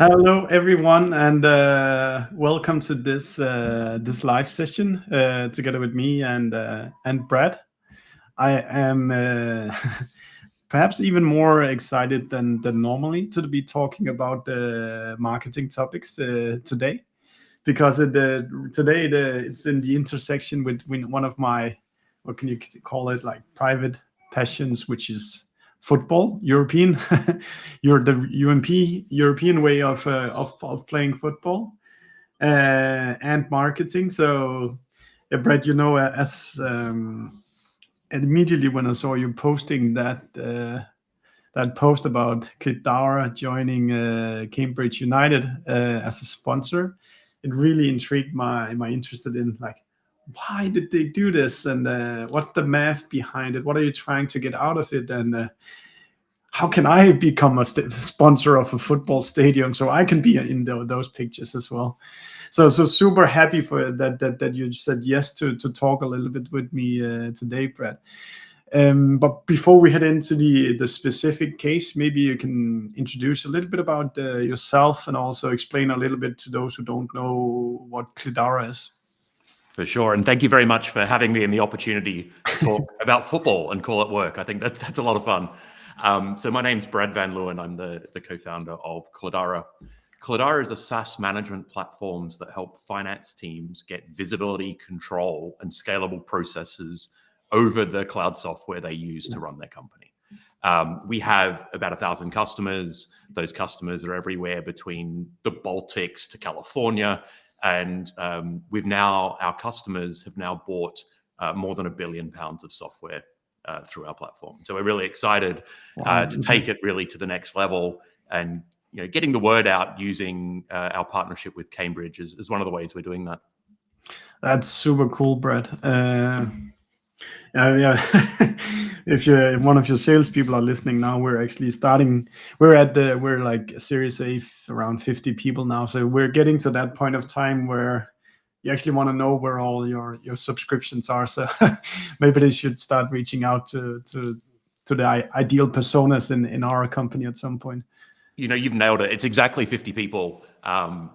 Hello, everyone, and welcome to this live session together with me and Brad. I am perhaps even more excited than normally to be talking about the marketing topics today because today it's in the intersection with one of my, what can you call it, like private passions, which is football, European, the European way of playing football and marketing. So, yeah, Brett, as immediately when I saw you posting that post about Cloudara joining Cambridge United as a sponsor, it really intrigued my interest in, like, why did they do this, and what's the math behind it? What are you trying to get out of it? And how can I become a sponsor of a football stadium so I can be in those pictures as well? So super happy for that you said yes to talk a little bit with me today, Brett. But before we head into the specific case, maybe you can introduce a little bit about yourself and also explain a little bit to those who don't know what Cloudara is. For sure, and thank you very much for having me and the opportunity to talk about football and call it work. I think that's a lot of fun. So my name's Brad Van Leeuwen. I'm the co-founder of Cloudara. Cloudara is a SaaS management platforms that help finance teams get visibility, control, and scalable processes over the cloud software they use to run their company. We have about 1,000 customers. Those customers are everywhere between the Baltics to California. And our customers have now bought more than £1 billion of software through our platform. So we're really excited to take it really to the next level, and getting the word out using our partnership with Cambridge is one of the ways we're doing that. That's super cool, Brad. Yeah. If one of your salespeople are listening now, we're actually starting. We're like Series A, around 50 people now. So we're getting to that point of time where you actually want to know where all your subscriptions are. So maybe they should start reaching out to the ideal personas in our company at some point. You've nailed it. It's exactly 50 people.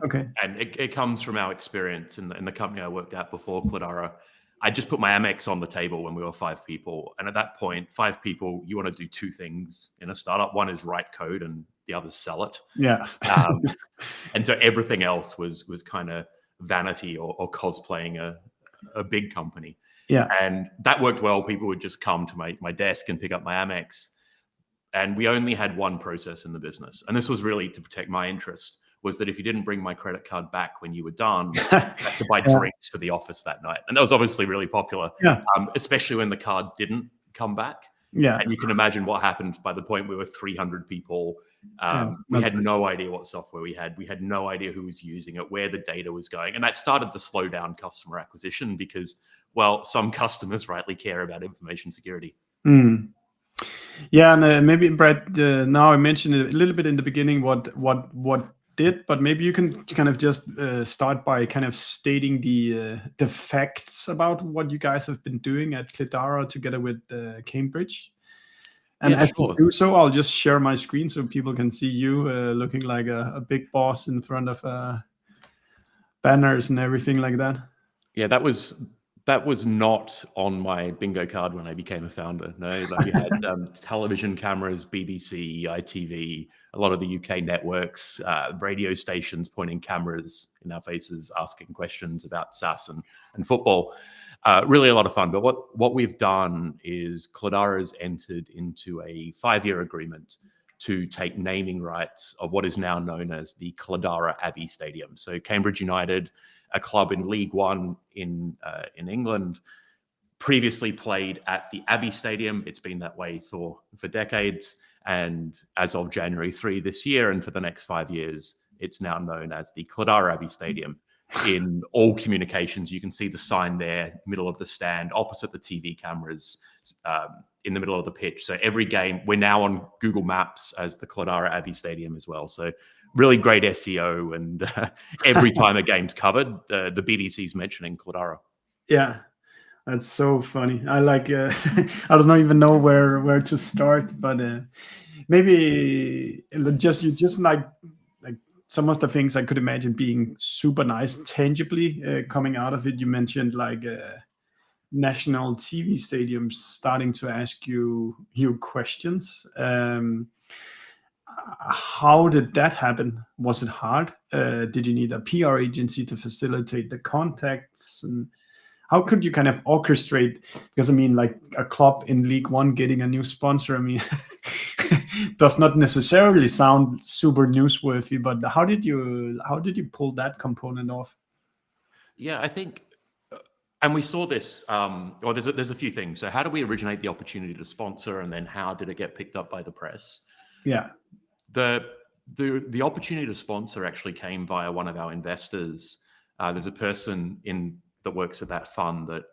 Okay. And it comes from our experience in the company I worked at before Cloudara. I just put my Amex on the table when we were 5 people. And at that point, 5 people, you want to do 2 things in a startup. One is write code and the other is sell it. Yeah. And so everything else was kind of vanity or cosplaying a big company. Yeah. And that worked well. People would just come to my desk and pick up my Amex. And we only had one process in the business. And this was really to protect my interest, was that if you didn't bring my credit card back when you were done, you had to buy drinks for the office that night. And that was obviously really popular, especially when the card didn't come back. Yeah. And you can imagine what happened by the point we were 300 people. We had no idea what software we had. We had no idea who was using it, where the data was going. And that started to slow down customer acquisition because, well, some customers rightly care about information security. Mm. Yeah, and maybe, Brad, now I mentioned a little bit in the beginning what did, but maybe you can kind of just start by kind of stating the facts about what you guys have been doing at Cloudara together with Cambridge. And as you do so, I'll just share my screen so people can see you looking like a big boss in front of banners and everything like that. Yeah, that was not on my bingo card when I became a founder. No, we had television cameras, BBC, ITV, a lot of the UK networks, radio stations pointing cameras in our faces, asking questions about SaaS and football. Really a lot of fun. But what we've done is Cloudara's entered into a 5-year agreement to take naming rights of what is now known as the Cloudara Abbey Stadium. So Cambridge United, a club in League One in England, previously played at the Abbey Stadium. It's been that way for decades. And as of January 3 this year, and for the next 5 years, it's now known as the Cloudara Abbey Stadium. In all communications, you can see the sign there, middle of the stand, opposite the TV cameras, in the middle of the pitch. So every game, we're now on Google Maps as the Cloudara Abbey Stadium as well. So really great SEO, and every time a game's covered, the BBC's mentioning Cloudara. Yeah, that's so funny. I like. I don't even know where to start, but maybe you just like some of the things I could imagine being super nice tangibly coming out of it. You mentioned like national TV stadiums starting to ask you questions. How did that happen? Was it hard? Did you need a PR agency to facilitate the contacts? And how could you kind of orchestrate? Because I mean, like a club in League One getting a new sponsor, I mean, does not necessarily sound super newsworthy. But how did you pull that component off? Yeah, I think, and we saw this. Well, there's a few things. So, how did we originate the opportunity to sponsor, and then how did it get picked up by the press? Yeah. The opportunity to sponsor actually came via one of our investors. There's a person that works at that fund that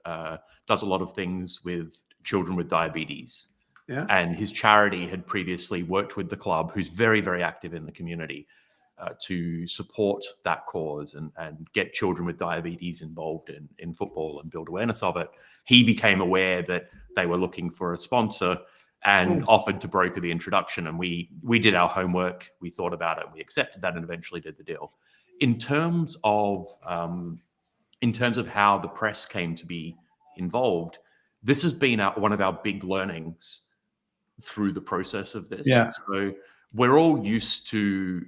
does a lot of things with children with diabetes. Yeah. And his charity had previously worked with the club, who's very, very active in the community, to support that cause and get children with diabetes involved in football and build awareness of it. He became aware that they were looking for a sponsor and offered to broker the introduction. And we did our homework, we thought about it, and we accepted that and eventually did the deal. In terms of how the press came to be involved, this has been one of our big learnings through the process of this. Yeah. So we're all used to,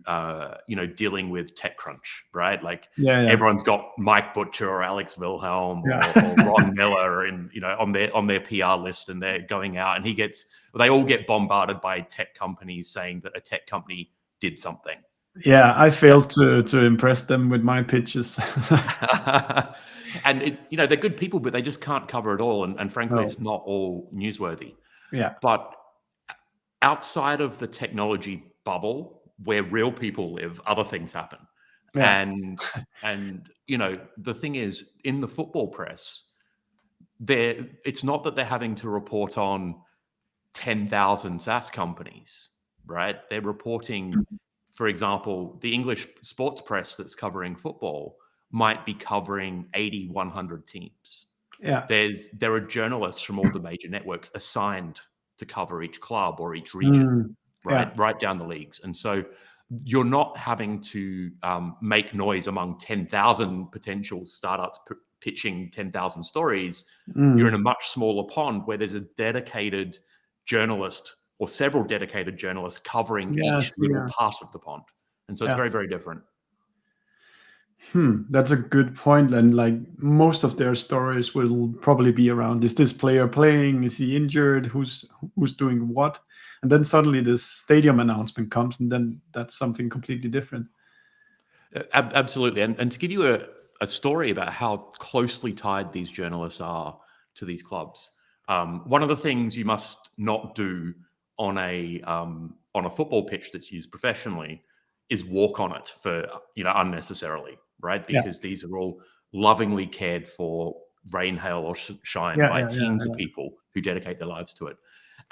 dealing with TechCrunch, right? Like everyone's got Mike Butcher or Alex Wilhelm or Ron Miller on their PR list, and they're going out, and they all get bombarded by tech companies saying that a tech company did something. Yeah, I failed to impress them with my pitches. And they're good people, but they just can't cover it all. And frankly, it's not all newsworthy. Yeah. But outside of the technology bubble where real people live, other things happen. Yeah. And the thing is, in the football press, it's not that they're having to report on 10,000 SaaS companies, right? They're reporting, for example, the English sports press that's covering football might be covering 80, 100 teams. Yeah. There are journalists from all the major networks assigned to cover each club or each region, right down the leagues. And so you're not having to make noise among 10,000 potential startups pitching 10,000 stories. You're in a much smaller pond where there's a dedicated journalist or several dedicated journalists covering each little part of the pond. And so it's very, very different. That's a good point. And like most of their stories will probably be around, is this player playing? Is he injured? Who's doing what? And then suddenly this stadium announcement comes, and then that's something completely different. Absolutely. And to give you a story about how closely tied these journalists are to these clubs, one of the things you must not do on a football pitch that's used professionally is walk on it for unnecessarily, right? Because these are all lovingly cared for, rain, hail, or shine by teams of people who dedicate their lives to it.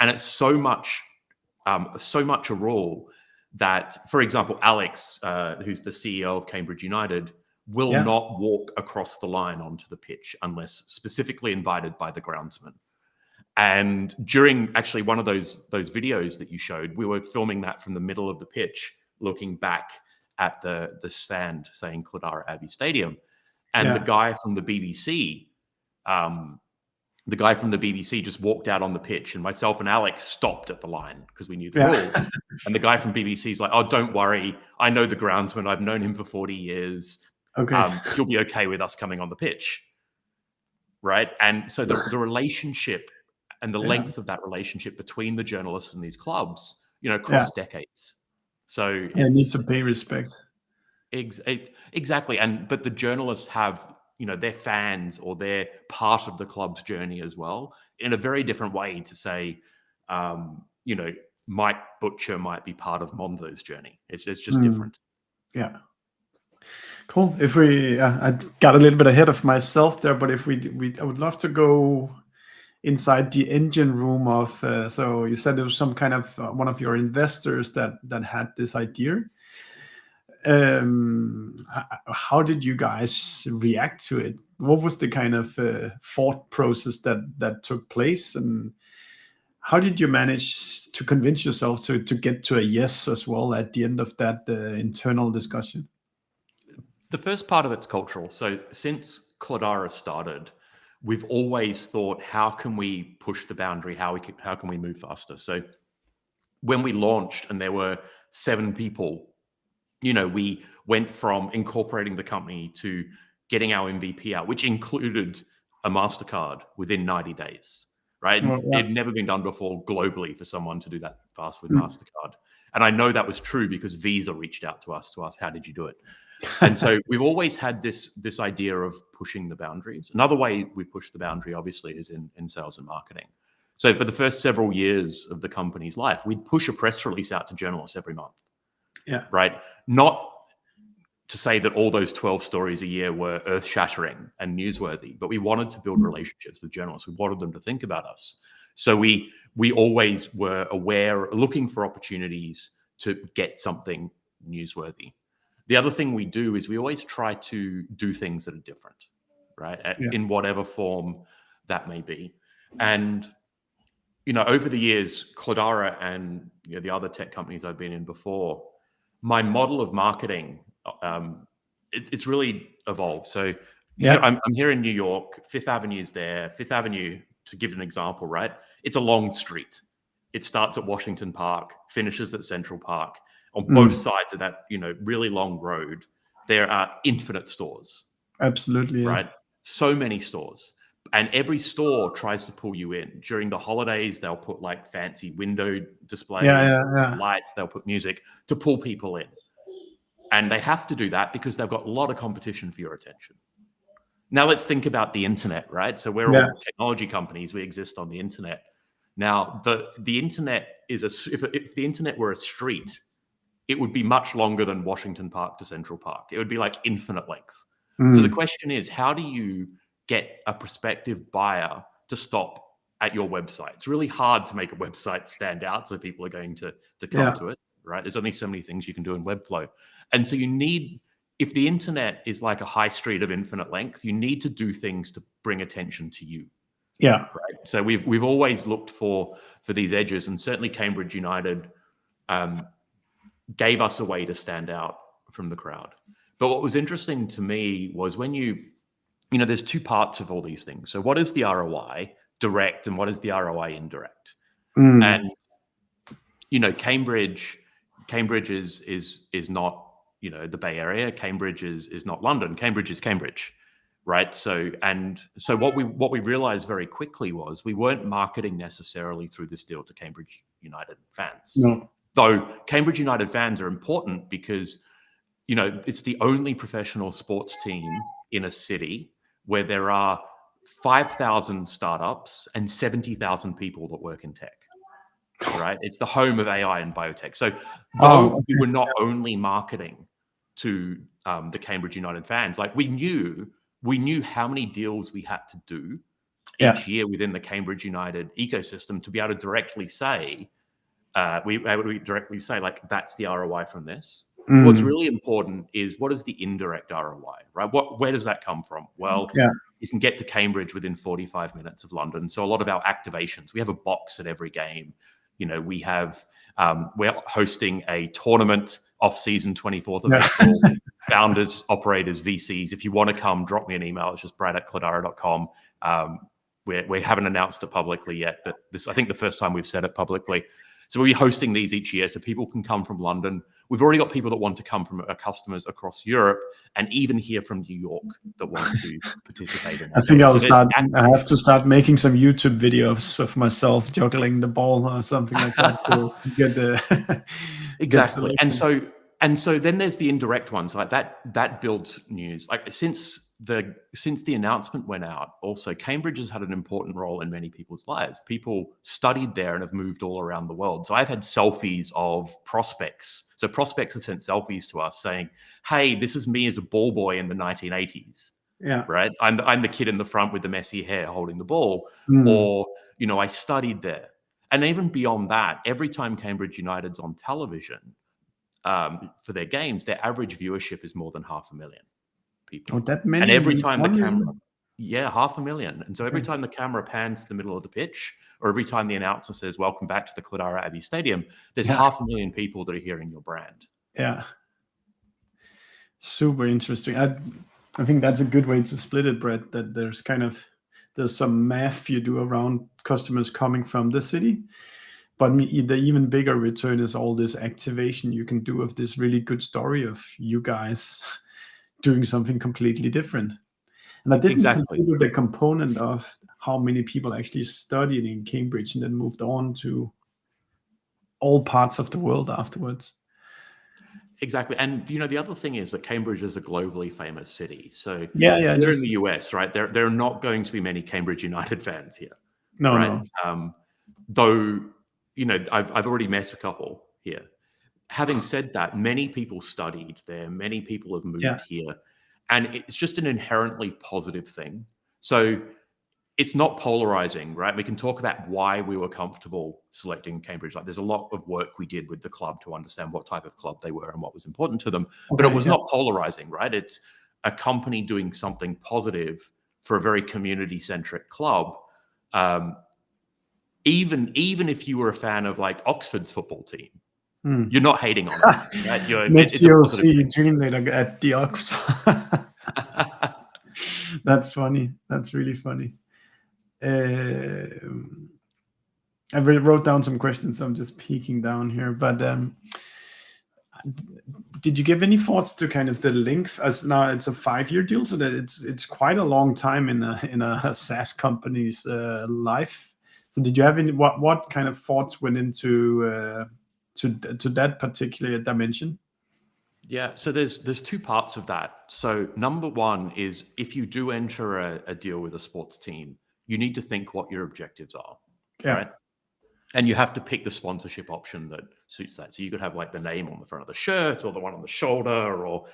And it's so much a rule that, for example, Alex, who's the CEO of Cambridge United, will not walk across the line onto the pitch unless specifically invited by the groundsman. And during actually one of those videos that you showed, we were filming that from the middle of the pitch, looking back at the stand saying Cladara Abbey Stadium. And the guy from the BBC, just walked out on the pitch, and myself and Alex stopped at the line because we knew the rules. And the guy from BBC is like, "Oh, don't worry. I know the groundsman. I've known him for 40 years. Okay. He'll be okay with us coming on the pitch." Right. And so the relationship and the length of that relationship between the journalists and these clubs, across decades. So it needs to pay respect. Exactly. But the journalists have, their fans, or they're part of the club's journey as well, in a very different way to say, Mike Butcher might be part of Monzo's journey. It's just different. Yeah. Cool. If I got a little bit ahead of myself there, but if I would love to go inside the engine room of, so you said there was some kind of one of your investors that had this idea. How did you guys react to it? What was the kind of thought process that took place, and How did you manage to convince yourself to get to a yes as well at the end of that internal discussion? The first part of it's cultural. So since Cloudara started, we've always thought, how can we push the boundary? How can we move faster? So when we launched and there were 7 people, we went from incorporating the company to getting our MVP out, which included a MasterCard within 90 days, right? Oh, yeah. It had never been done before globally for someone to do that fast with MasterCard. And I know that was true because Visa reached out to us, how did you do it? And so we've always had this idea of pushing the boundaries. Another way we push the boundary, obviously, is in sales and marketing. So for the first several years of the company's life, we'd push a press release out to journalists every month. Yeah. Right. Not to say that all those 12 stories a year were earth-shattering and newsworthy, but we wanted to build relationships with journalists. We wanted them to think about us. So we always were aware, looking for opportunities to get something newsworthy. The other thing we do is we always try to do things that are different, right? In whatever form that may be. And, over the years, Cloudara and the other tech companies I've been in before, my model of marketing, it's really evolved. So I'm here in New York, Fifth Avenue is there. Fifth Avenue, to give an example, right? It's a long street. It starts at Washington Park, finishes at Central Park. On both sides of that, really long road, there are infinite stores. Absolutely. Right? So many stores. And every store tries to pull you in. During the holidays, they'll put like fancy window displays, lights, they'll put music to pull people in. And they have to do that because they've got a lot of competition for your attention. Now let's think about the internet, right? So we're all technology companies. We exist on the internet. Now, the internet is if the internet were a street, it would be much longer than Washington Park to Central Park. It would be like infinite length. So the question is, how do you get a prospective buyer to stop at your website? It's really hard to make a website stand out so people are going to come to it, right? There's only so many things you can do in Webflow. And so if the internet is like a high street of infinite length, you need to do things to bring attention to you. Yeah. Right. So we've always looked for these edges, and certainly Cambridge United gave us a way to stand out from the crowd. But what was interesting to me was when there's 2 parts of all these things. So what is the ROI direct and what is the ROI indirect? And, Cambridge is not, the Bay Area. Cambridge is not London. Cambridge is Cambridge. Right. So what we realized very quickly was we weren't marketing necessarily through this deal to Cambridge United fans. No. Though Cambridge United fans are important because, it's the only professional sports team in a city where there are 5,000 startups and 70,000 people that work in tech, right? It's the home of AI and biotech. So we were not only marketing to the Cambridge United fans, like we knew how many deals we had to do each year within the Cambridge United ecosystem to be able to directly say, like, that's the ROI from this. What's really important is what is the indirect ROI, right? Where does that come from? Well, you can get to Cambridge within 45 minutes of London. So a lot of our activations, we have a box at every game. We have, we're hosting a tournament off-season 24th of April. Founders, operators, VCs. If you want to come, drop me an email. It's just brad@cloudara.com. We haven't announced it publicly yet, but I think the first time we've said it publicly. So we'll be hosting these each year so people can come from London. We've already got people that want to come from our customers across Europe and even here from New York that want to participate in that. I think I have to start making some YouTube videos of myself juggling the ball or something like that to get the exactly. And so then there's the indirect ones like that builds news. Like since the announcement went out, also Cambridge has had an important role in many people's lives. People studied there and have moved all around the world. So I've had selfies of prospects. So prospects have sent selfies to us saying, "Hey, this is me as a ball boy in the 1980s." Yeah. Right. I'm the kid in the front with the messy hair holding the ball, or I studied there. And even beyond that, every time Cambridge United's on television for their games, their average viewership is more than 500,000 people. Oh, that many. And every time the camera, Yeah, 500,000. And so every time the camera pans to the middle of the pitch, or every time the announcer says, "Welcome back to the Cladara Abbey Stadium," there's 500,000 people that are hearing your brand. Yeah. Super interesting. I think that's a good way to split it, Brett, that there's some math you do around customers coming from the city, but the even bigger return is all this activation you can do of this really good story of you guys doing something completely different. And I didn't consider the component of how many people actually studied in Cambridge and then moved on to all parts of the world afterwards. Exactly. And, the other thing is that Cambridge is a globally famous city. So yeah, here in the US, right, there are not going to be many Cambridge United fans here. No, right? no. Though, I've already met a couple here. Having said that, many people studied there. Many people have moved here. And it's just an inherently positive thing. So it's not polarizing, right? We can talk about why we were comfortable selecting Cambridge. Like, there's a lot of work we did with the club to understand what type of club they were and what was important to them. But it was not polarizing, right? It's a company doing something positive for a very community-centric club. Even if you were a fan of like Oxford's football team, you're not hating on it. Right? Next year you'll see Dream Leader at the Oxford. That's funny. That's really funny. I wrote down some questions, so I'm just peeking down here. But did you give any thoughts to kind of the length? As now it's a 5-year deal, so that it's quite a long time in a SaaS company's life. So did you have any what kind of thoughts went into to that particular dimension? Yeah, so there's two parts of that. So number one is, if you do enter a deal with a sports team, you need to think what your objectives are, right? And you have to pick the sponsorship option that suits that. So you could have like the name on the front of the shirt, or the one on the shoulder, or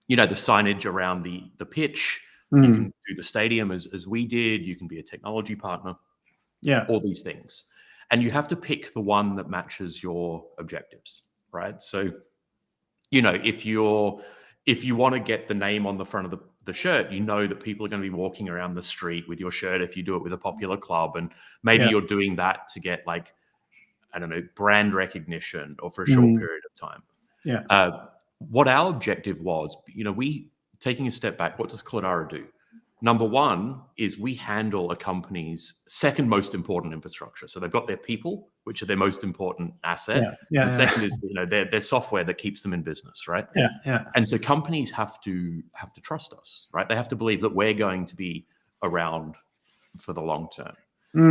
the signage around the pitch. You can do the stadium as we did. You can be a technology partner. All these things. And you have to pick the one that matches your objectives, right? So, if you want to get the name on the front of the shirt, that people are going to be walking around the street with your shirt if you do it with a popular club. And maybe you're doing that to get, like, I don't know, brand recognition, or for a short period of time. What our objective was, we, taking a step back, what does Cladara do? Number one is we handle a company's second most important infrastructure. So they've got their people, which are their most important asset. And the second is their software that keeps them in business, right? And so companies have to trust us, right? They have to believe that we're going to be around for the long term.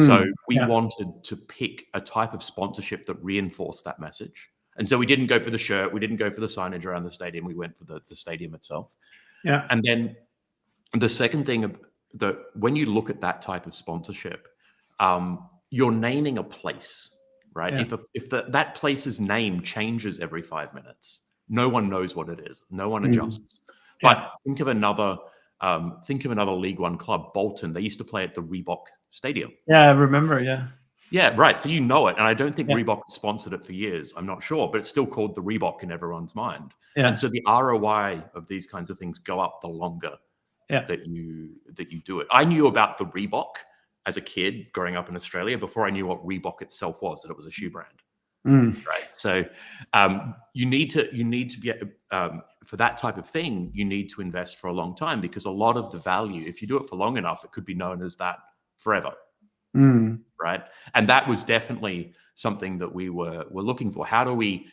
So we wanted to pick a type of sponsorship that reinforced that message. And so we didn't go for the shirt, we didn't go for the signage around the stadium, we went for the stadium itself. And then the second thing, that when you look at that type of sponsorship, you're naming a place, right? If that place's name changes every 5 minutes, no one knows what it is. No one adjusts. But think of another League One club, Bolton. They used to play at the Reebok Stadium. Yeah, I remember. Yeah, right. So it. And I don't think Reebok sponsored it for years. I'm not sure, but it's still called the Reebok in everyone's mind. And so the ROI of these kinds of things go up the longer that you do it. I knew about the Reebok as a kid growing up in Australia before I knew what Reebok itself was, that it was a shoe brand. Right. So you need to be for that type of thing, you need to invest for a long time, because a lot of the value, if you do it for long enough, it could be known as that forever. Right. And that was definitely something that we were looking for. How do we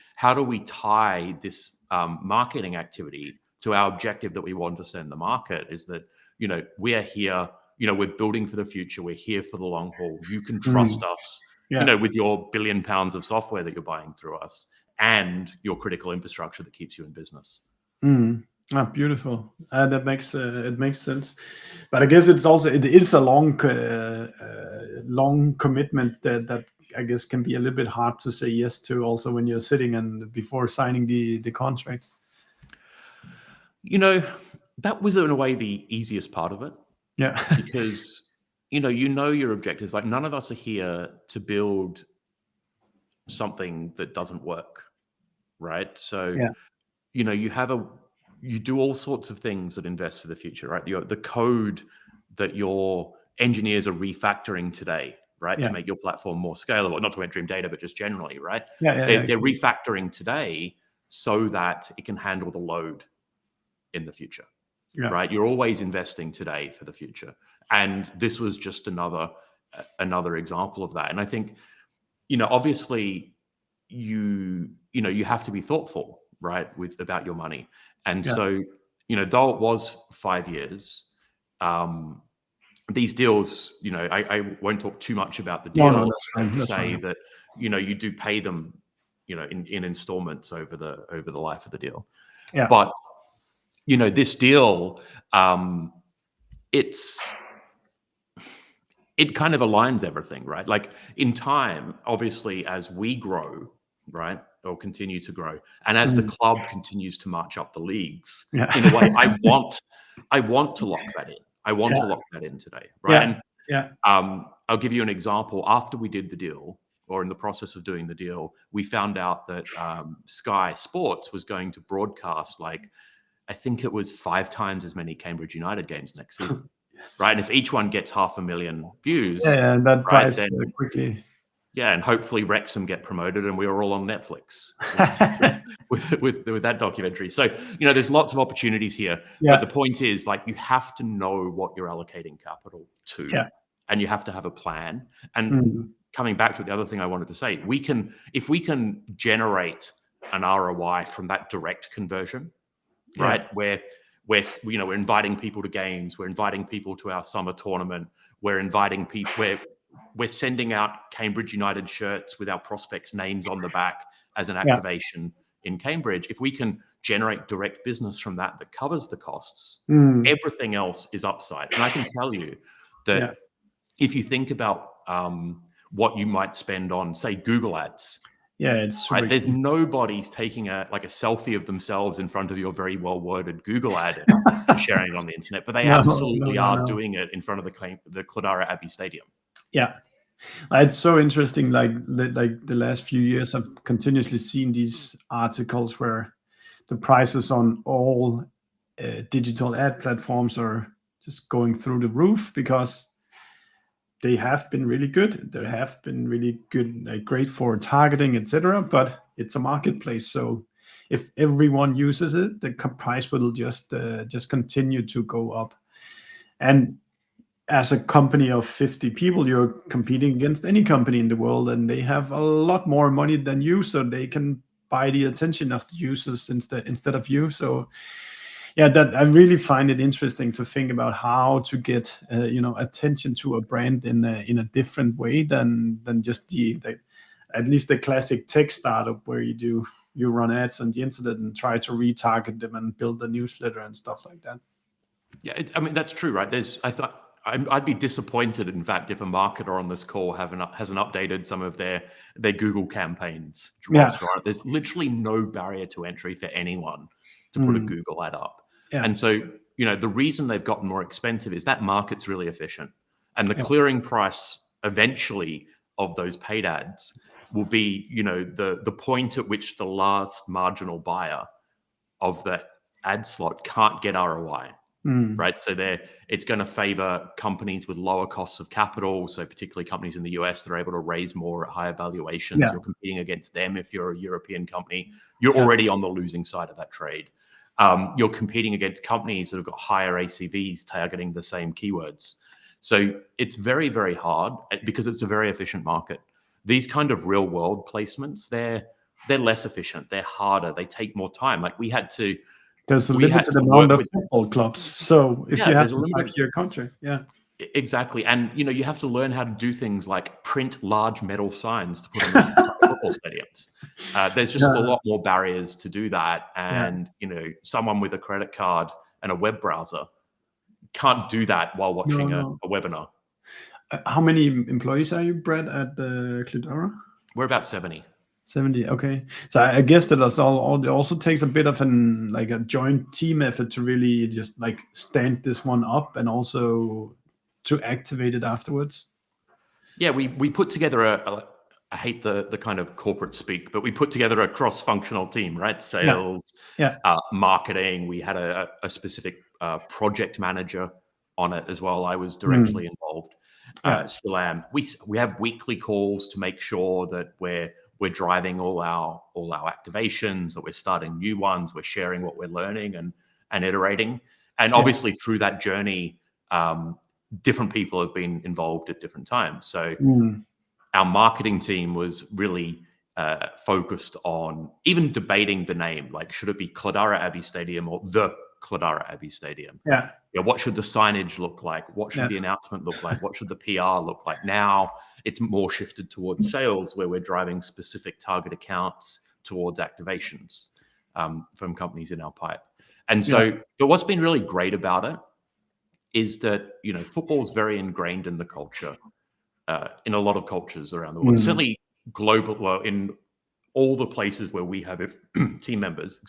tie this marketing activity to our objective that we want to send the market? Is that, we are here, we're building for the future. We're here for the long haul. You can trust us, with your £1 billion of software that you're buying through us, and your critical infrastructure that keeps you in business. Beautiful. That makes it makes sense. But I guess it's a long commitment that I guess can be a little bit hard to say yes to, also when you're sitting and before signing the contract. That was in a way the easiest part of it. Because your objectives. Like, none of us are here to build something that doesn't work, right? So you do all sorts of things that invest for the future, right? The code that your engineers are refactoring today, right, to make your platform more scalable, not to wet dream data, but just generally, right? They're refactoring today so that it can handle the load in the future, right? You're always investing today for the future. And this was just another example of that. And I think, obviously you have to be thoughtful, right, about your money. And so, though it was 5 years, these deals, I won't talk too much about the deal, except to say that, you do pay them, in installments over the life of the deal. But, this deal, it kind of aligns everything, right? Like in time, obviously, as we grow, right, or continue to grow, and as the club continues to march up the leagues, in a way, I want to lock that in. I want to lock that in today, right? I'll give you an example. After we did the deal, or in the process of doing the deal, we found out that Sky Sports was going to broadcast, like, I think it was 5 times as many Cambridge United games next season. Right, and if each one gets 500,000 views, and that price quickly. Yeah, and hopefully Wrexham get promoted, and we are all on Netflix with that documentary. So there's lots of opportunities here, but the point is, like, you have to know what you're allocating capital to, and you have to have a plan. And coming back to the other thing I wanted to say, if we can generate an ROI from that direct conversion, right, where we're inviting people to games, we're inviting people to our summer tournament, we're inviting people, we're sending out Cambridge United shirts with our prospects' names on the back as an activation in Cambridge. If we can generate direct business from that covers the costs, everything else is upside. And I can tell you that if you think about what you might spend on, say, Google ads, it's right? There's nobody's taking a selfie of themselves in front of your very well worded Google ad and sharing it on the internet, but they absolutely are doing it in front of the Cladara Abbey Stadium. Yeah, it's so interesting. Like the last few years, I've continuously seen these articles where the prices on all digital ad platforms are just going through the roof because they have been really good. They have been really good, like great for targeting, etc. But it's a marketplace, so if everyone uses it, the price will just continue to go up. And as a company of 50 people, you're competing against any company in the world, and they have a lot more money than you, so they can buy the attention of the users instead of you. So that I really find it interesting to think about how to get attention to a brand in a different way than just at least the classic tech startup where you run ads on the internet and try to retarget them and build a newsletter and stuff like that. Yeah, I mean, that's true, right? I'd be disappointed, in fact, if a marketer on this call hasn't updated some of their Google campaigns. Right? There's literally no barrier to entry for anyone to put a Google ad up. And so, the reason they've gotten more expensive is that market's really efficient. And the clearing price eventually of those paid ads will be, the point at which the last marginal buyer of that ad slot can't get ROI. Right. So it's going to favor companies with lower costs of capital. So particularly companies in the US that are able to raise more at higher valuations. You're competing against them. If you're a European company, you're already on the losing side of that trade. You're competing against companies that have got higher ACVs targeting the same keywords. So it's very, very hard because it's a very efficient market. These kind of real world placements, they're less efficient. They're harder. They take more time. Like there's a limited amount of football clubs. So if you have a 5-year contract, exactly. And you have to learn how to do things like print large metal signs to put on the football stadiums. There's just a lot more barriers to do that. And someone with a credit card and a web browser can't do that while watching a webinar. How many employees are you, Brad, at Cladara? We're about 70. 70, okay. So I guess that it also takes a bit of a joint team effort to really just like stand this one up and also to activate it afterwards. Yeah, we put together I hate the kind of corporate speak, but we put together a cross-functional team, right? Sales, marketing. We had a specific project manager on it as well. I was directly involved. Still am. We have weekly calls to make sure that we're driving all our activations, that we're starting new ones, we're sharing what we're learning and iterating. And obviously through that journey, different people have been involved at different times. So our marketing team was really focused on even debating the name, like should it be Cladara Abbey Stadium or the Cladara Abbey Stadium? What should the signage look like? What should the announcement look like? What should the PR look like? Now it's more shifted towards sales, where we're driving specific target accounts towards activations from companies in our pipe. And so, but what's been really great about it is that, you know, football is very ingrained in the culture, in a lot of cultures around the world, certainly global, well, in all the places where we have team members,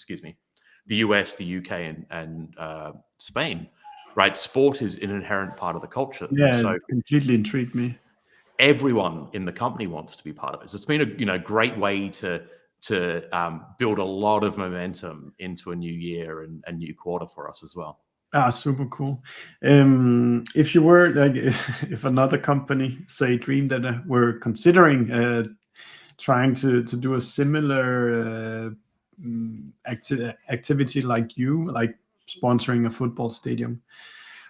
the US, the UK, and Spain, right? Sport is an inherent part of the culture. Yeah, so it completely intrigued me. Everyone in the company wants to be part of it. So it's been a great way to build a lot of momentum into a new year and a new quarter for us as well. Super cool. If you were like, if another company, say Dream, that were considering trying to do a similar activity like you, like sponsoring a football stadium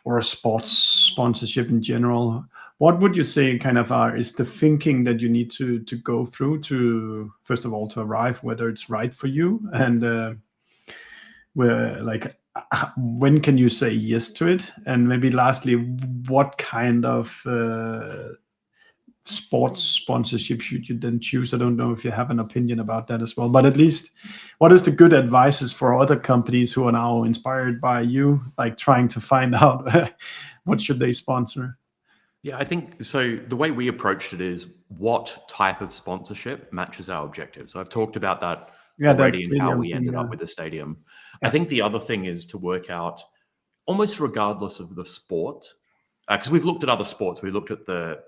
or a sports sponsorship in general, what would you say kind of is the thinking that you need to go through to, first of all, to arrive whether it's right for you, and where, like, when can you say yes to it? And maybe lastly, what kind of sports sponsorship should you then choose? I don't know if you have an opinion about that as well, but at least what is the good advices for other companies who are now inspired by you, like trying to find out what should they sponsor? Yeah, I think so. The way we approached it is what type of sponsorship matches our objectives. So I've talked about that already and how we ended up with the stadium. I think the other thing is to work out, almost regardless of the sport, because we've looked at other sports. We looked at the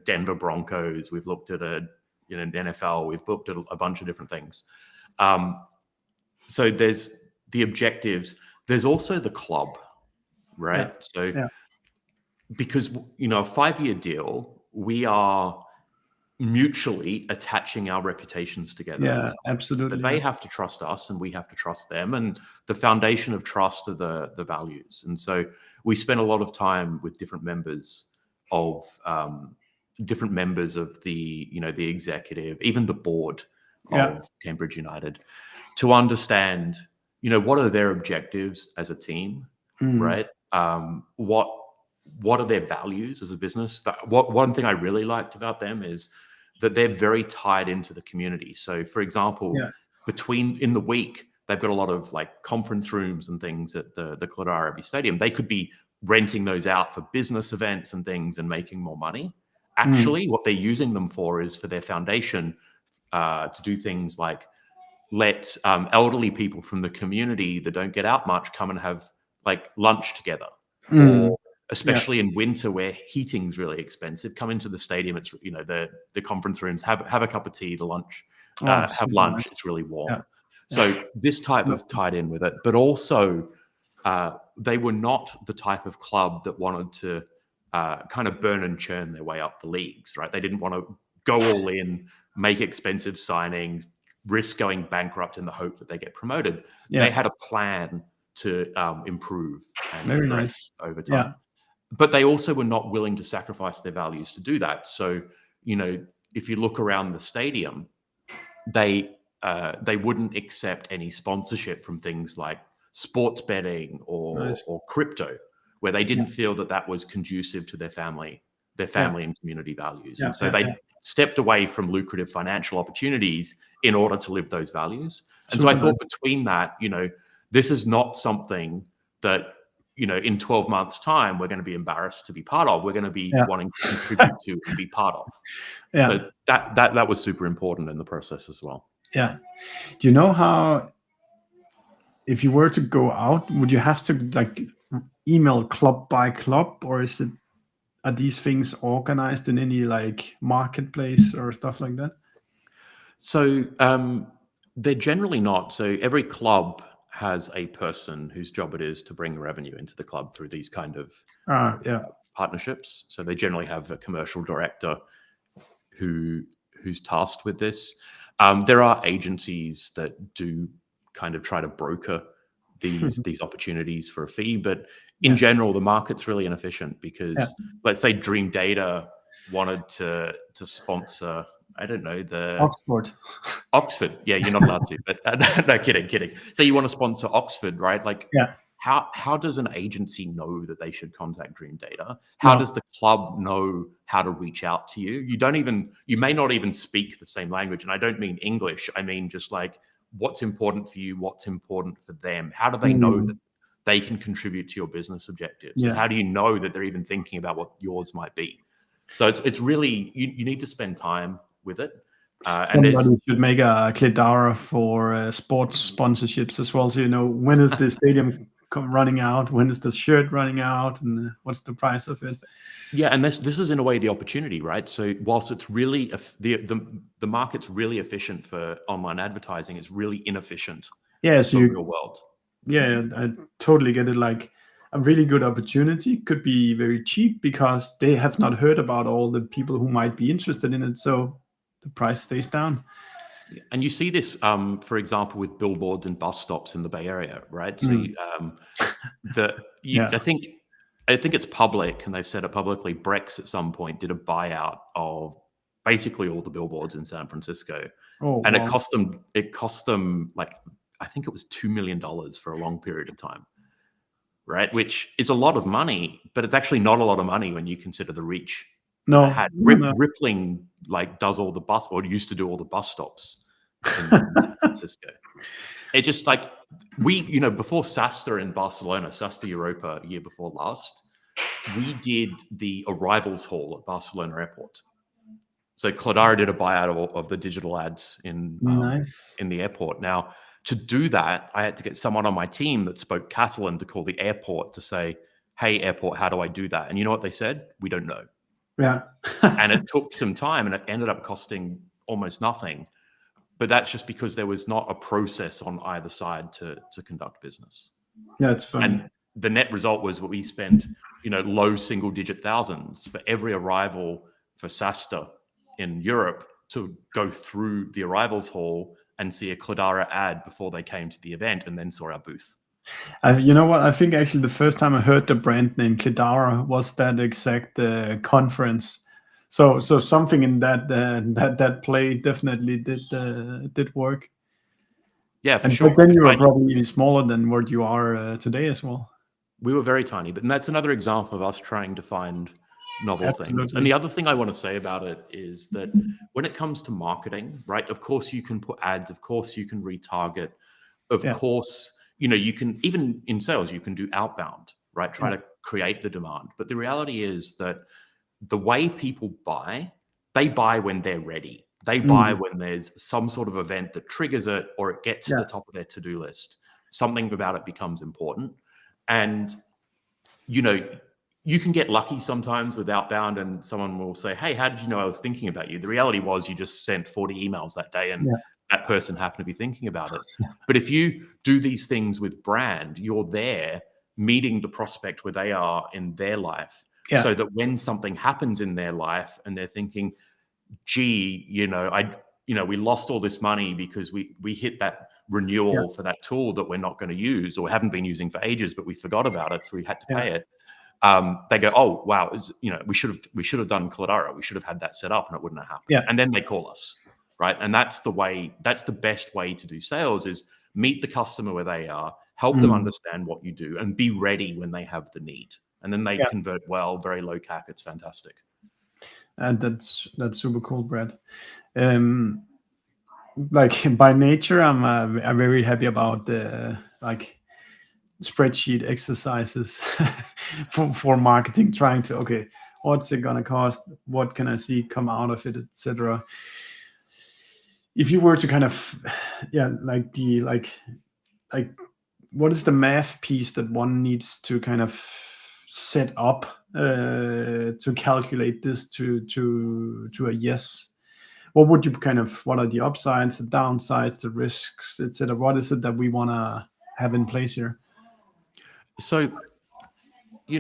Denver Broncos. We've looked at NFL. We've looked at a bunch of different things. So there's the objectives. There's also the club, right? Because, you know, a 5-year deal, we are mutually attaching our reputations together. Yeah, absolutely. So they have to trust us and we have to trust them. And the foundation of trust are the values. And so we spent a lot of time with different members of the, you know, the executive, even the board of Cambridge United, to understand, you know, what are their objectives as a team, right? What are their values as a business? One thing I really liked about them is that they're very tied into the community. So, for example, in the week, they've got a lot of like conference rooms and things at the Cladara Abbey Stadium. They could be renting those out for business events and things and making more money. Actually, what they're using them for is for their foundation to do things like let elderly people from the community that don't get out much come and have like lunch together, or especially in winter where heating's really expensive, come into the stadium. It's, you know, the conference rooms, have a cup of tea, have lunch. Nice. It's really warm. So this type of tied in with it, but also they were not the type of club that wanted to kind of burn and churn their way up the leagues, right? They didn't want to go all in, make expensive signings, risk going bankrupt in the hope that they get promoted. They had a plan to improve and progress over time. But they also were not willing to sacrifice their values to do that. So, you know, if you look around the stadium, they wouldn't accept any sponsorship from things like sports betting or crypto, where they didn't feel that was conducive to their family and community values. And so they stepped away from lucrative financial opportunities in order to live those values. And so I thought between that, you know, this is not something that, you know, in 12 months' time, we're going to be embarrassed to be part of. We're going to be wanting to contribute to and be part of. But that was super important in the process as well. Yeah. Do you know how, if you were to go out, would you have to like email club by club, or are these things organized in any like marketplace or stuff like that? So they're generally not. So every club has a person whose job it is to bring revenue into the club through these kind of partnerships. So they generally have a commercial director who's tasked with this. There are agencies that do kind of try to broker these opportunities for a fee, but in general, the market's really inefficient because let's say Dream Data wanted to sponsor, I don't know, the Oxford. Yeah, you're not allowed to, but no, kidding. So you want to sponsor Oxford, right? Like, how does an agency know that they should contact Dream Data? How does the club know how to reach out to you? You may not even speak the same language. And I don't mean English. I mean, just like, what's important for you? What's important for them? How do they know that they can contribute to your business objectives? And how do you know that they're even thinking about what yours might be? So it's really, you need to spend time with it. Somebody should make a Cledara for sports sponsorships as well. So, you know, when is the stadium running out? When is the shirt running out? And what's the price of it? Yeah, and this is in a way the opportunity, right? So whilst it's really the market's really efficient for online advertising, it's really inefficient so for the real world. Yeah, I totally get it. Like, a really good opportunity could be very cheap because they have not heard about all the people who might be interested in it. So the price stays down. And you see this, for example, with billboards and bus stops in the Bay Area, right? So I think it's public, and they've said it publicly. Brex at some point did a buyout of basically all the billboards in San Francisco, and it cost them like, I think it was $2 million for a long period of time, right? Which is a lot of money, but it's actually not a lot of money when you consider the reach. Rippling like does all the bus, or used to do all the bus stops in San Francisco. It just like before SASTA in Barcelona, SASTA Europa, year before last, we did the arrivals hall at Barcelona Airport. So Cledara did a buyout of the digital ads in the airport. Now, to do that, I had to get someone on my team that spoke Catalan to call the airport to say, "Hey, airport, how do I do that?" And you know what they said? "We don't know." Yeah. And it took some time, and it ended up costing almost nothing. But that's just because there was not a process on either side to conduct business. Yeah, it's funny. And the net result was what we spent, low single-digit thousands for every arrival for SASTA in Europe to go through the arrivals hall and see a Cledara ad before they came to the event and then saw our booth. You know what? I think actually the first time I heard the brand name Cledara was that exact conference. So something in that play definitely did work. Yeah, for sure. But then you were probably smaller than what you are today as well. We were very tiny, but that's another example of us trying to find novel things. And the other thing I want to say about it is that when it comes to marketing, right? Of course, you can put ads. Of course, you can retarget. Of course, you can, even in sales, you can do outbound, right? Try to create the demand. But the reality is that the way people buy, they buy when they're ready. They buy when there's some sort of event that triggers it, or it gets to the top of their to-do list. Something about it becomes important. And, you can get lucky sometimes with outbound, and someone will say, "Hey, how did you know I was thinking about you?" The reality was you just sent 40 emails that day, and that person happened to be thinking about it. But if you do these things with brand, you're there meeting the prospect where they are in their life, so that when something happens in their life and they're thinking, "Gee, we lost all this money because we hit that renewal for that tool that we're not going to use or haven't been using for ages, but we forgot about it, so we had to pay it." They go, "Oh, wow, we should have done Cledara. We should have had that set up, and it wouldn't have happened." And then they call us, right? And that's the best way to do sales, is meet the customer where they are, help them understand what you do, and be ready when they have the need. And then they convert well, very low CAC. It's fantastic. And that's super cool, Brad. Like, by nature, I'm very happy about the spreadsheet exercises for marketing, trying to, what's it gonna cost? What can I see come out of it, etc. If you were to kind of, what is the math piece that one needs to kind of set up to calculate this to a yes? What would you what are the upsides, the downsides, the risks, etc.? What is it that we want to have in place here? So, I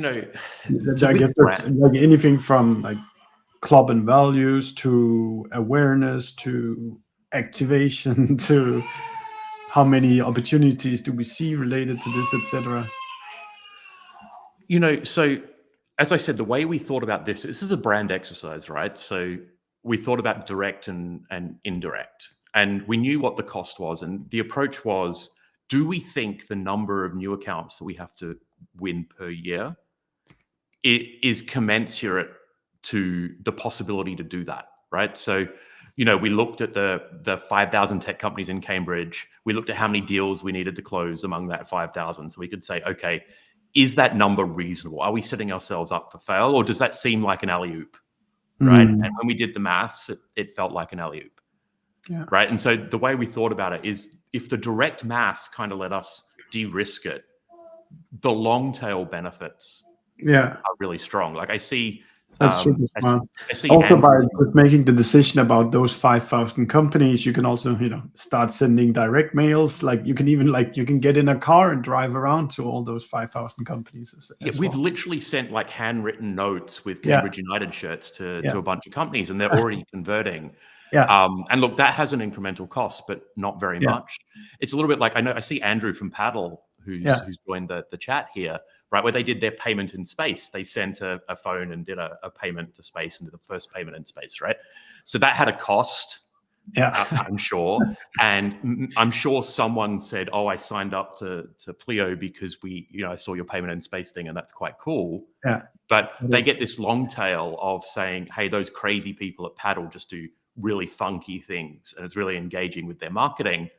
guess that's like anything from like club and values to awareness to activation to how many opportunities do we see related to this, etc. So as I said, the way we thought about this is a brand exercise, right? So we thought about direct and indirect, and we knew what the cost was. And the approach was, do we think the number of new accounts that we have to win per year is commensurate to the possibility to do that, right? So, we looked at the 5,000 tech companies in Cambridge. We looked at how many deals we needed to close among that 5,000. So we could say, okay, is that number reasonable? Are we setting ourselves up for fail, or does that seem like an alley-oop, right? And when we did the maths, it felt like an alley-oop, right? And so the way we thought about it is, if the direct maths kind of let us de-risk it, the long tail benefits are really strong. Like I see, that's super smart. I see also, Andrew, by just making the decision about those 5,000 companies, you can also, start sending direct mails. Like you can even you can get in a car and drive around to all those 5,000 companies. We've literally sent like handwritten notes with Cambridge United shirts to a bunch of companies, and they're already converting. And look, that has an incremental cost, but not very much. It's a little bit like, I see Andrew from Paddle, who's joined the chat here, right, where they did their payment in space. They sent a phone and did a payment to space, and did the first payment in space, right? So that had a cost, I'm sure. And I'm sure someone said, oh, I signed up to Pleo because I saw your payment in space thing, and that's quite cool. But they get this long tail of saying, hey, those crazy people at Paddle just do really funky things, and it's really engaging with their marketing.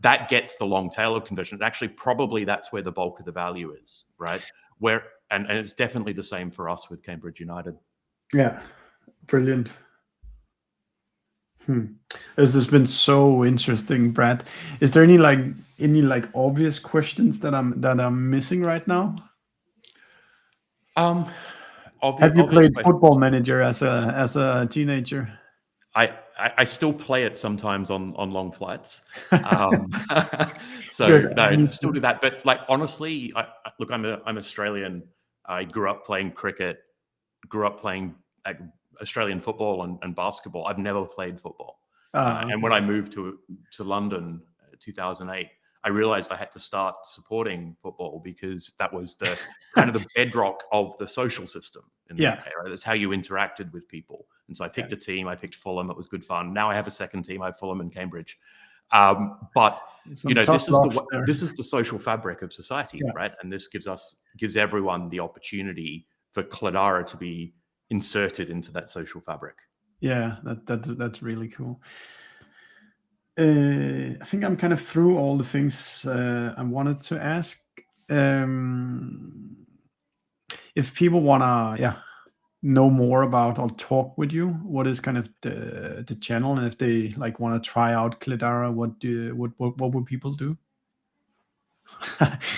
That gets the long tail of conversion. And actually, probably that's where the bulk of the value is, right? And it's definitely the same for us with Cambridge United. Yeah, brilliant. This has been so interesting, Brad. Is there any obvious questions that I'm missing right now? Have you played Football Manager as a teenager? I still play it sometimes on long flights. So Good. no, I still do that. But honestly, look, I'm Australian. I grew up playing cricket, grew up playing Australian football and basketball. I've never played football. And when I moved to London, 2008, I realized I had to start supporting football, because that was the kind of the bedrock of the social system in the UK, right? That's how you interacted with people. And so I picked a team. I picked Fulham. It was good fun. Now I have a second team. I have Fulham and Cambridge. But this is the social fabric of society, right? And this gives everyone the opportunity for Cladara to be inserted into that social fabric. Yeah, that's really cool. I think I'm kind of through all the things I wanted to ask. If people wanna know more about or talk with you, what is kind of the channel? And if they want to try out Cladara, what would people do?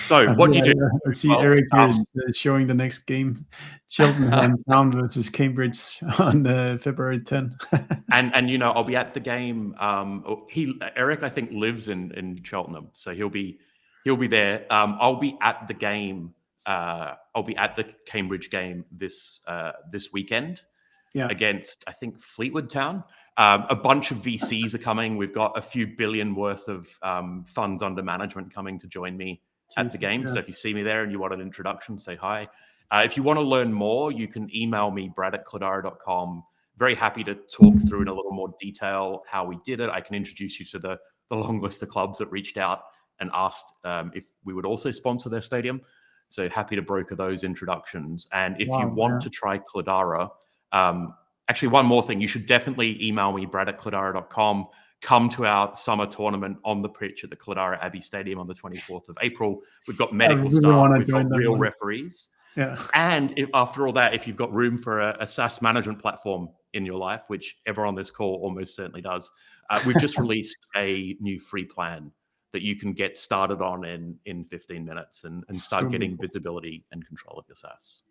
So what do you do? I see Eric here is showing the next game, Cheltenham Town versus Cambridge on February 10. and I'll be at the game. Eric, I think, lives in Cheltenham, so he'll be there. I'll be at the game. I'll be at the Cambridge game this weekend against, I think, Fleetwood Town. A bunch of VCs are coming. We've got a few billion worth of funds under management coming to join me at the game. So if you see me there and you want an introduction, say hi. If you want to learn more, you can email me, brad@cladara.com. Very happy to talk through in a little more detail how we did it. I can introduce you to the long list of clubs that reached out and asked if we would also sponsor their stadium. So happy to broker those introductions. And if you want to try Cladara, actually, one more thing, you should definitely email me, brad@cladara.com. Come to our summer tournament on the pitch at the Cladara Abbey Stadium on the 24th of April. We've got medical staff, we've got real referees. And after all that, if you've got room for a SaaS management platform in your life, which everyone on this call almost certainly does, we've just released a new free plan that you can get started on in 15 minutes and start getting visibility and control of your SaaS.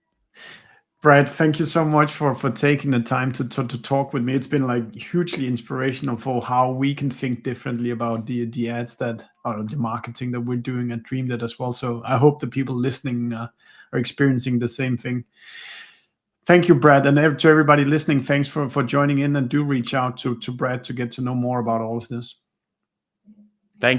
Brad, thank you so much for taking the time to talk with me. It's been like hugely inspirational for how we can think differently about the ads that or the marketing that we're doing at DreamDead as well. So I hope the people listening are experiencing the same thing. Thank you, Brad, and to everybody listening, thanks for joining in, and do reach out to Brad to get to know more about all of this.